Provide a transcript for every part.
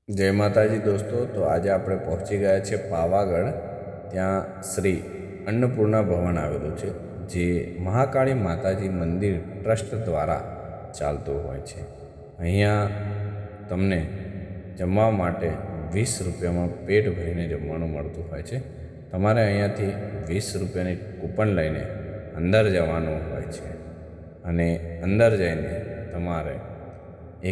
જય માતાજી દોસ્તો, તો આજે આપણે પહોંચી ગયા છે પાવાગઢ। ત્યાં શ્રી અન્નપૂર્ણા ભવન આવેલું છે, જે મહાકાળી માતાજી મંદિર ટ્રસ્ટ દ્વારા ચાલતું હોય છે। અહીંયા તમને જમવા માટે 20 રૂપિયામાં પેટ ભરીને જમવાનું મળતું હોય છે। તમારે અહીંયાથી 20 રૂપિયાની કૂપન લઈને અંદર જવાનું હોય છે અને અંદર જઈને તમારે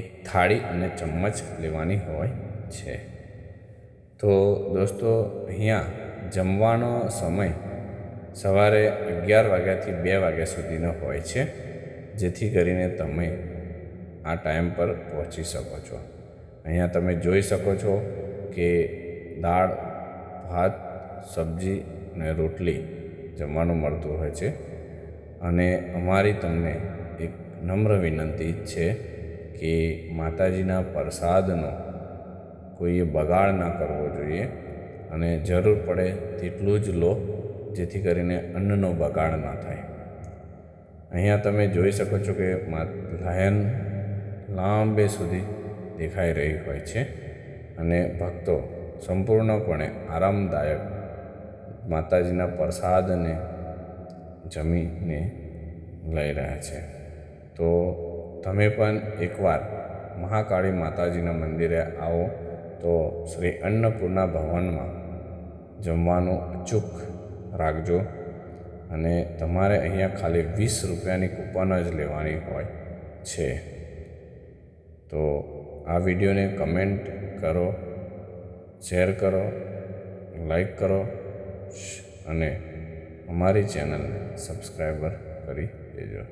એક થાળી અને ચમ્મચ લેવાની હોય છે। તો દોસ્તો, અહીંયા જમવાનો સમય સવારે 11 વાગ્યાથી 2 વાગ્યા સુધીનો હોય છે, જેથી કરીને તમે આ ટાઈમ પર પહોંચી શકો છો। અહીંયા તમે જોઈ શકો છો કે દાળ, ભાત, સબ્જી અને રોટલી જમવાનું મળતું હોય છે। અને અમારી તમને એક નમ્ર વિનંતી છે કે માતાજીના પ્રસાદનો કોઈએ બગાડ ના કરવો જોઈએ અને જરૂર પડે તેટલું જ લો, જેથી કરીને અન્નનો બગાડ ના થાય। અહીંયા તમે જોઈ શકો છો કે લાયન લાંબે સુધી દેખાઈ રહી હોય છે અને ભક્તો સંપૂર્ણપણે આરામદાયક માતાજીના પ્રસાદને જમીને લઈ રહ્યા છે। તો તમે પણ એકવાર મહાકાળી માતાજીના મંદિરે આવો તો શ્રી અન્નપૂર્ણા ભવનમાં જમવાનું અચૂક રાખજો અને તમારે અહીંયા ખાલી 20 રૂપિયાની કૂપન જ લેવાની હોય છે। તો આ વિડીયોને કમેન્ટ કરો, શેર કરો, લાઈક કરો અને અમારી ચેનલને સબસ્ક્રાઈબર કરી દેજો।